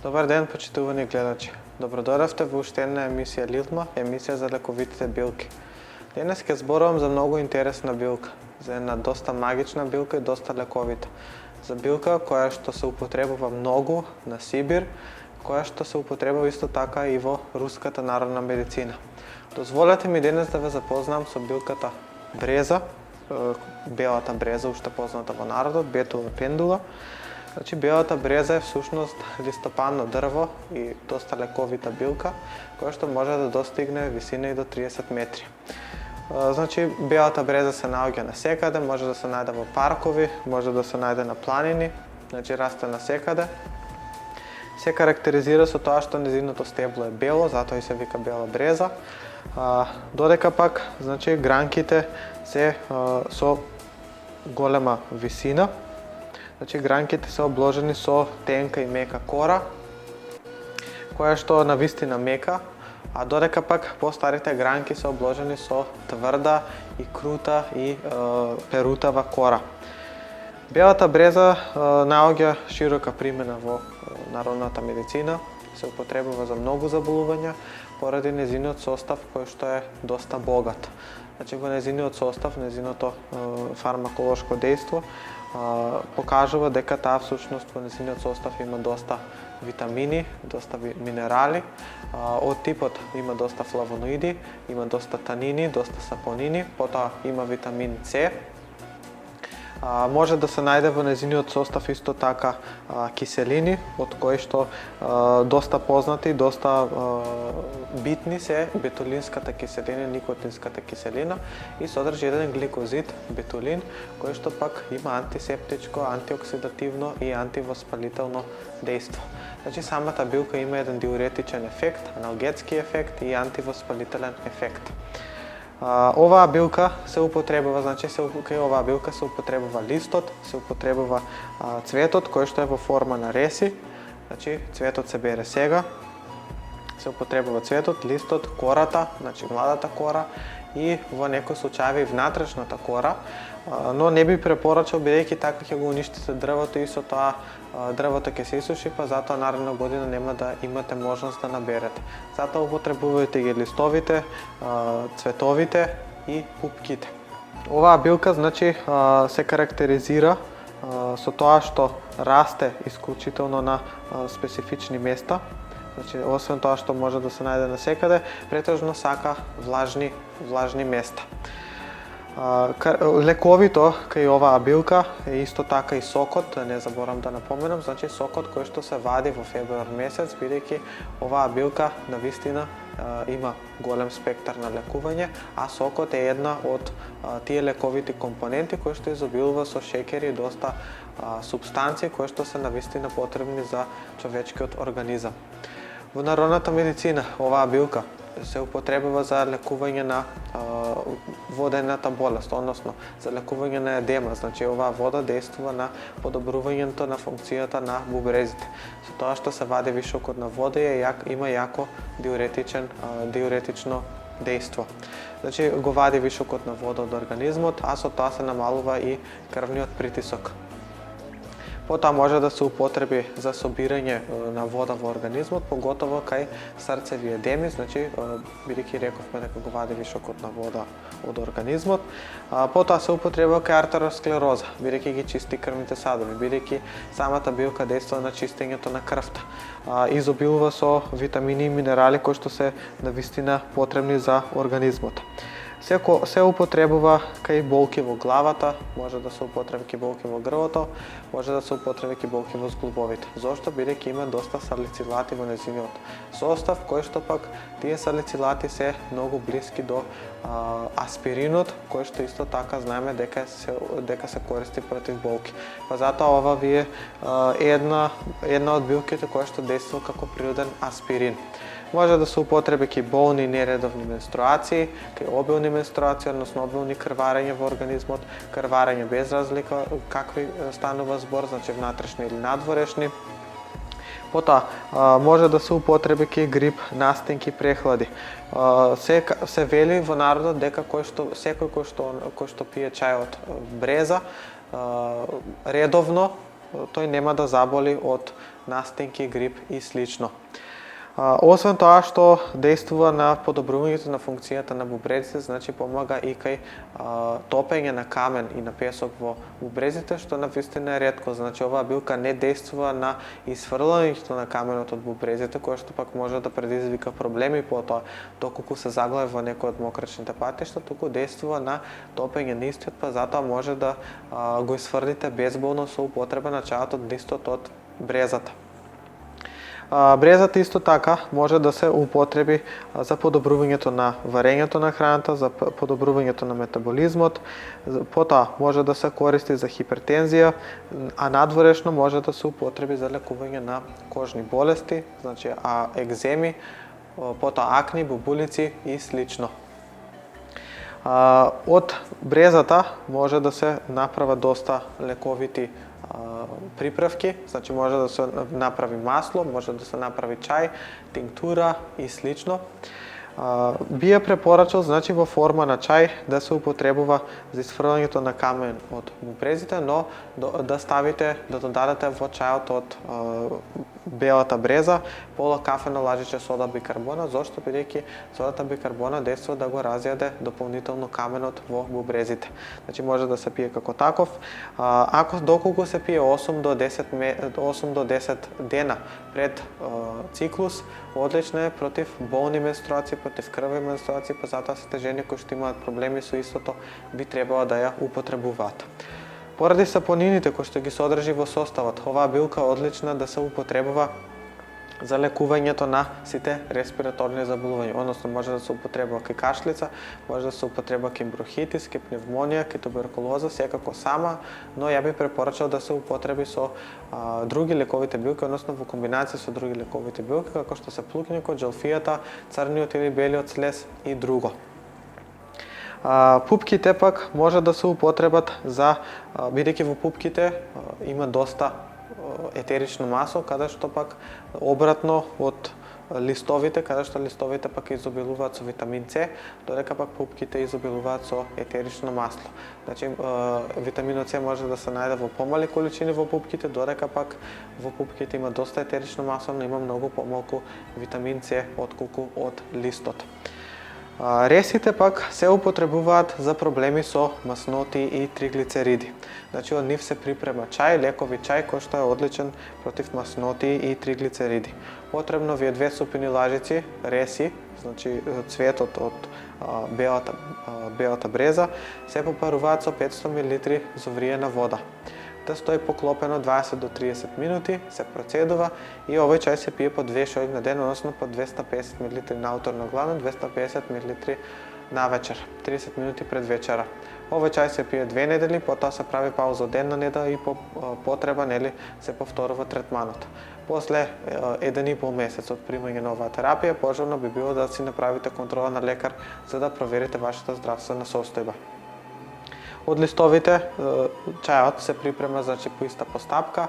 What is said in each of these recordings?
Добар ден, почитувани гледачи. Добродојавте во уште една емисија Лилма, емисија за лековитите билки. Денес ќе зборувам за многу интересна билка, за една доста магична билка и доста лековита. За билка која што се употребува многу на Сибир, која што се употребува исто така и во руската народна медицина. Дозволете ми денес да ве запознам со билката бреза, белата бреза, уште позната во народот, Бетула пендула. Значи, белата бреза е всушност листопадно дрво и доста лековита билка, која што може да достигне висина и до 30 метри. Значи, белата бреза се наоѓа насекаде, може да се најде во паркови, може да се најде на планини, значи расте насекаде. Се карактеризира со тоа што незиното стебло е бело, затоа и се вика бела бреза. Додека пак, значи, гранките се со голема висина. Значи, гранките се обложени со тенка и мека кора, која што навистина мека, а додека пак постарите гранки се обложени со тврда и крута и перутава кора. Белата бреза наоѓа широка примена во народната медицина, се употребува за многу заболувања поради незиниот состав кој што е доста богат. Значи, во незиниот состав, незиното фармаколошко дејство покажува дека таа всушност во незиниот состав има доста витамини, доста минерали, од типот има доста флавоноиди, има доста танини, доста сапонини, потоа има витамин С. Може да се најде во незиниот состав исто така киселини, од кои што доста познати, доста битни се бетулинската киселина, никотинската киселина и содржи еден гликозид, бетулин, кој што пак има антисептичко, антиоксидативно и антивоспалително дејство. Значи, самата билка има еден диуретичен ефект, аналгетски ефект и антивоспалителен ефект. Оваа билка се употребува, значи кај оваа билка се употребува листот, се употребува цветот кој што е во форма на реси, значи цветот се бере сега, се употребува цветот, листот, кората, значи младата кора и во некои случаи внатрешната кора, но не би препорачал бидејќи така ќе го уништите дрвото и со тоа дрвото ќе се исуши, па затоа наредна година нема да имате можност да наберете. Затоа употребувајте ги листовите, цветовите и пупките. Оваа билка, значи, се карактеризира со тоа што расте исклучително на специфични места. Значи, освен тоа што може да се најде насекаде, претежно сака влажни места. Лековито кај оваа билка е исто така и сокот, не заборам да напоменам, значи сокот кој што се вади во февруар месец, бидејќи оваа билка навистина има голем спектар на лекување, а сокот е една од тие лековити компоненти кои што изобилува со шеќери и доста супстанции кои што се навистина потребни за човечкиот организам. Во народната медицина оваа билка се употребува за лекување на водената болест, односно за лекување на едема, значи оваа вода дејствува на подобрувањето на функцијата на бубрезите. Со тоа што се вади вишокот на вода има јако диуретично дејство. Значи го вади вишокот на вода од организмот, а со тоа се намалува и крвниот притисок. Потоа може да се употреби за собирање на вода во организмот, поготово кај срцеви едеми, значи бидејќи рековме дека го вади вишокот на вода од организмот. Потоа се употребува кај артеросклероза, бидејќи ги чисти крвните садови, бидејќи самата билка дејства на чистењето на крвта. Изобилува со витамини и минерали кои што се навистина потребни за организмот. Се употребува кај болки во главата, може да се употреби кај болки во грлото, може да се употреби кај болки во зглобовите. Зошто? Бидејќи има доста салицилати во незиниот состав, кој што пак тие салицилати се многу блиски до аспиринот, кој што исто така знаеме дека се користи против болки. Па затоа ова ви е една од билките која што дејства како природен аспирин. Може да се употреби кај болни и нередовни менструации, кај обилни менструации, односно обилни крварења во организмот, крварење без разлика какви станува збор, значи внатрешни или надворешни. Потоа може да се употреби кај грип, настинки, прехлади. Се вели во народот дека секој кој што пие чај од бреза редовно тој нема да заболи од настинки, грип и слично. Освен тоа што действува на подобрувањето на функцијата на бубрезите, значи помага и кај топење на камен и на песок во бубрезите, што навистина е ретко. Значи оваа билка не действува на исфрлањето на каменот од бубрезите, кое што пак може да предизвика проблеми потоа доколку се заглави во некој од мокречните патишта, туку действува на топење на истиот, па затоа може да го исфрлите безболно со употреба на чајот од листот од брезата. Брезата исто така може да се употреби за подобрувањето на варењето на храната, за подобрувањето на метаболизмот, потоа може да се користи за хипертензија, а надворешно може да се употреби за лекување на кожни болести, значи екземи, потоа акни, бубулици и слично. Од брезата може да се направат доста лековити приправки, значи може да се направи масло, може да се направи чај, тинктура и слично. Би ја препорачал, значи во форма на чај да се употребува за исфрлањето на камен од бубрезите, но да ставите, да додадете во чајот од белата бреза пола кафено лажиче сода бикарбона, зошто бидејќи содата бикарбона действува да го разјаде дополнително каменот во бубрезите. Значи може да се пие како таков. Ако доколку се пие 8 до 10 дена пред циклус, одлично е против болни менструации, против крвни менструации, па затоа сите жени кои што имаат проблеми со истото би требало да ја употребуваат. Поради сапонините кои што ги содржи во составот, оваа билка е одлична да се употребува за лекувањето на сите респираторни заболувања, односно може да се употребува кај кашлица, може да се употребува кај бронхитис, кај пневмонија, кај туберкулоза, секако сама, но ја би препорачал да се употреби со други лековите билки, односно во комбинација со други лековите билки, како што се плукникот, џелфијата, црниот или белиот слез и друго. Пупките пак може да се употребат за, бидејќи во пупките има доста етерично масло, каде што пак обратно од листовите, каде што листовите пак изобилуваат со витамин С, додека пак пупките изобилуваат со етерично масло. Значи витаминот С може да се најде во помали количини во пупките, додека пак во пупките има доста етерично масло, но има многу помалку витамин С отколку од листот. Ресите пак се употребуваат за проблеми со масноти и триглицериди. Значи од нив се припрема чај, лекови чај кој што е одличен против масноти и триглицериди. Потребно ви е 2 супини лажици реси, значи цветот од белата бреза, се попаруваат со 500 мл зовриена вода. Да стои поклопено 20 до 30 минути, се процедува и овој чај се пие по 2 шоји на ден, односно по 250 мл на утро на главно, 250 мл на вечер, 30 минути пред вечера. Овој чај се пие 2 недели, потоа се прави пауза од една недела и по потреба се повторува третманот. После 1,5 месец од примање на оваа терапија, пожелно би било да си направите контрола на лекар за да проверите вашата здравствена состојба. Од листовите чајот се припрема значи по иста постапка,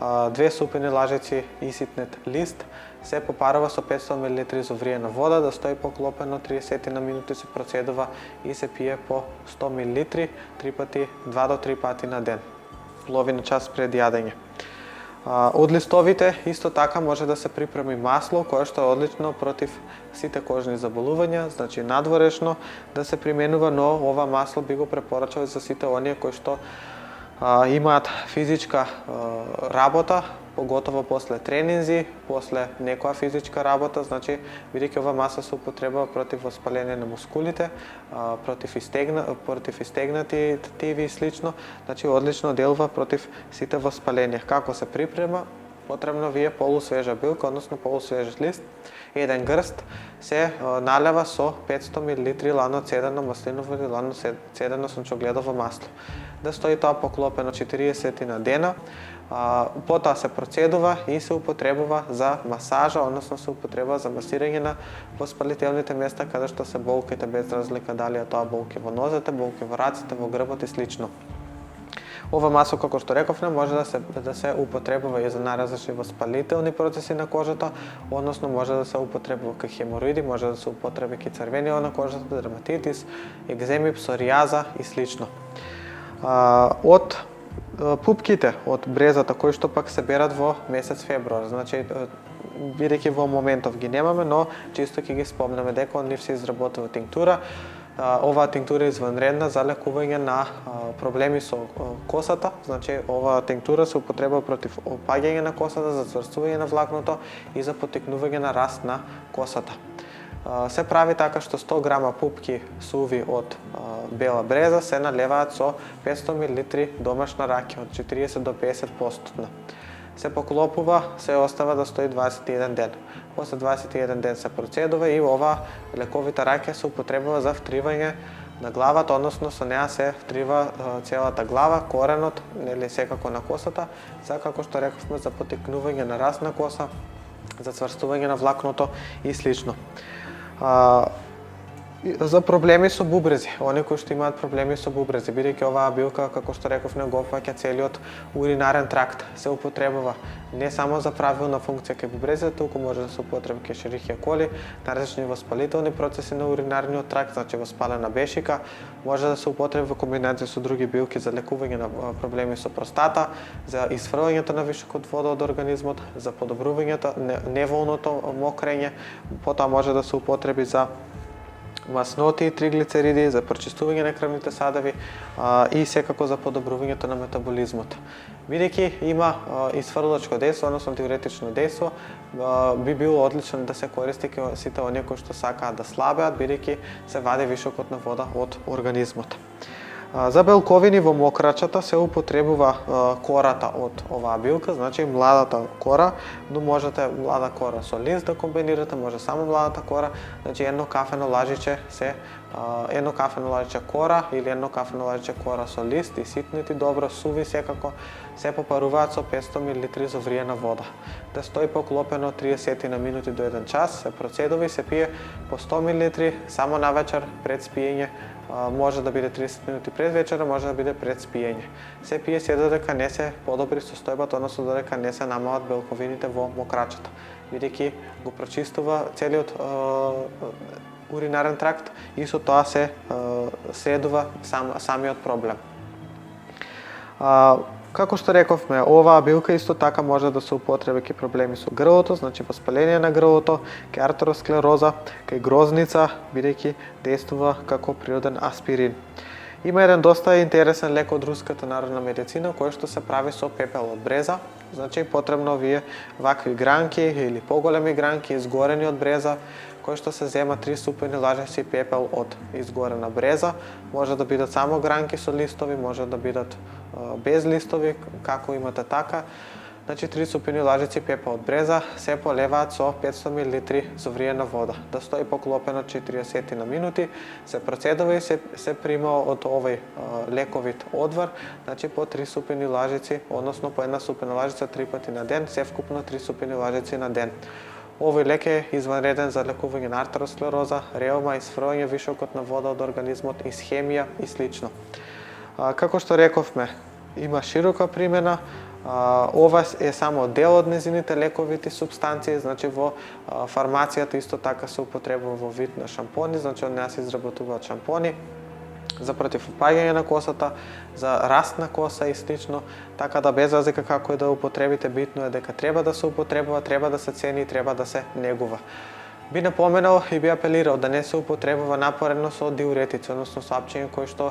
2 супини лажици иситнет лист, се попарува со 500 мл зовриена вода, да стои поклопено 30 на минути, се процедува и се пие по 100 мл 2 до 3 пати на ден, половина час пред јадење. Од листовите исто така може да се припреми масло, кое што е одлично против сите кожни заболувања, значи надворешно да се применува, но ова масло би го препорачал за сите оние кои што имаат физичка работа, поготово после тренинзи, после некоја физичка работа, значи бидејќи ова маса се употребува против воспаление на мускулите, против истегнати тиви и слично, значи одлично делува против сите воспаленија. Како се припрема? Потребно ви е полусвежа билка, односно полусвеж лист. Еден грст се налева со 500 мл лано цедено маслиново или лано цедено сончогледово масло. Да стои тоа поклопено 40 на дена, потоа се процедува и се употребува за масажа, односно се употребува за масирање на воспалителните места каде што се болките, без разлика дали е тоа болки во нозете, болки во раците, во грбот и слично. Ова масло, како што рековме, може да се употребува и за најразлични воспалителни процеси на кожата, односно може да се употребува кај хемороиди, може да се употреби кај црвениот на кожата, дерматитис, екземи, псоријаза и слично. Од Пупките од брезата кои што пак се берат во месец февруар, значи бидејќи во моментов ги немаме, но чисто ќе ги спомнеме дека од нив се изработува тинктура. Оваа тинктура е извънредна за лекување на проблеми со косата, значи оваа тинктура се употребува против опаѓање на косата, за цврстување на влакното и за поттикнување на раст на косата. Се прави така што 100 грама пупки суви од бела бреза се налеваат со 500 мл домашна ракија од 40 до 50%. Се поклопува, се остава да стои 21 ден. После 21 ден се процедува и оваа лековита ракија се употребува за втривање на главата, односно со неа се втрива целата глава, коренот, нели секако на косата, за како што рековме за поттикнување на раст на коса, за цврстување на влакното и слично. За проблеми со бубрези, оние кои што имаат проблеми со бубрези, бидејќи оваа билка, како што рековме, го опфаќа целиот уринарен тракт, се употребува не само за правилна функција кај бубрезите, туку може да се употреби кај Ешерихија коли, на различни воспалителни процеси на уринарниот тракт, значи воспалена бешика, може да се употреби во комбинација со други билки за лекување на проблеми со простата, за исфрлањето на вишокот вода од организмот, за подобрувањето неволното мокрење, потоа може да се употреби за масноти и триглицериди, за прочистување на крвните садови и секако за подобрувањето на метаболизмот. Бидејќи има исфрлачко дејство, односно диуретично дејство, би било одлично да се користи кај сите оние кои што сакаат да слабеат, бидејќи се вади вишокот на вода од организмот. За белковини во мокрачата се употребува кората од оваа билка, значи младата кора, но можете млада кора со лист да комбинирате, може само младата кора, значи едно кафено лажиче кора или едно кафено лажиче кора со лист и ситнети добро суви секако, се попаруваат со 500 мл зовриена вода. Да стои поклопено 30 на минути до 1 час, се процедува и се пие по 100 мл само навечер пред спиење. Може да биде 30 минути пред вечера, може да биде пред спиење. Се пие се додека не се подобри состојбата, односно додека не се намалат белковините во мокрачата, бидејќи го прочистува целиот уринарен тракт и со тоа се следува самиот проблем. Како што рековме, оваа билка исто така може да се употреби кај проблеми со грлото, значи воспаление на грлото, кај артеросклероза, кај грозница, бидејќи действува како природен аспирин. Има еден доста интересен лек од руската народна медицина кој што се прави со пепел од бреза, значи потребно овие вакви гранки или поголеми гранки изгорени од бреза, кој што се зема 3 ступени лажици пепел од изгорена бреза, може да бидат само гранки со листови, може да бидат без листови, како имате така. Значи 3 ступени лажици пепел од бреза се полеваат со 500 мл зовриена вода. Да стои поклопено 40 на минути, се процедува и се прима од овој лековит одвар, значи по 3 ступени лажици, односно по 1 ступена лажица 3 пати на ден, се вкупно 3 ступени лажици на ден. Овој лек е извънреден за лекување на артеросклероза, реума, исфрлање вишокот на вода од организмот, исхемија и слично. Како што рековме, има широка примена. Ова е само дел од незините лековити супстанции, значи во фармацијата исто така се употребува во вид на шампони, значи од неа се изработуваат шампони за противопаѓање на косата, за раст на коса и слично, така да без разлика како и да употребите, битно е дека треба да се употребува, треба да се цени и треба да се негува. Би напоменал и би апелирал да не се употребува напоредно со диуретици, односно сапчиња кои што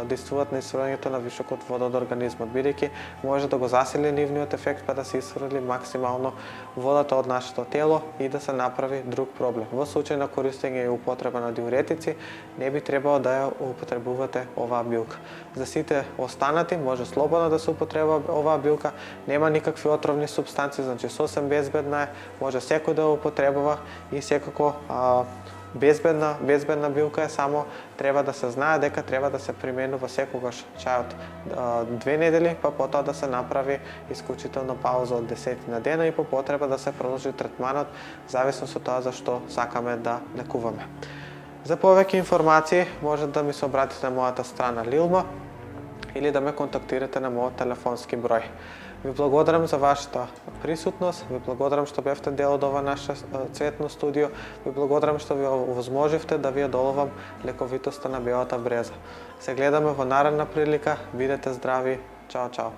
действуваат на исфрлањето на вишокот вода од организмот, бидејќи може да го засили нивниот ефект па да се исфрли максимално водата од нашето тело и да се направи друг проблем. Во случај на користење и употреба на диуретици, не би требало да ја употребувате оваа билка. За сите останати може слободно да се употребува оваа билка, нема никакви отровни супстанции, значи сосем безбедна е, може секој да ја употребува и секако безбедна билка е, само треба да се знае дека треба да се применува секогаш чајот 2 недели, па потоа да се направи исклучителна пауза од 10 на дена и по потреба да се продолжи третманот, зависно со тоа за што сакаме да лекуваме. За повеќе информации може да ми се обратите на мојата страна Лилма или да ме контактирате на мојот телефонски број. Ви благодарам за вашата присутност, ви благодарам што бевте дел од ова наше цветно студио, ви благодарам што ви овозможивте да ви ја доловам лековитоста на белата бреза. Се гледаме во наредна прилика, бидете здрави, чао, чао.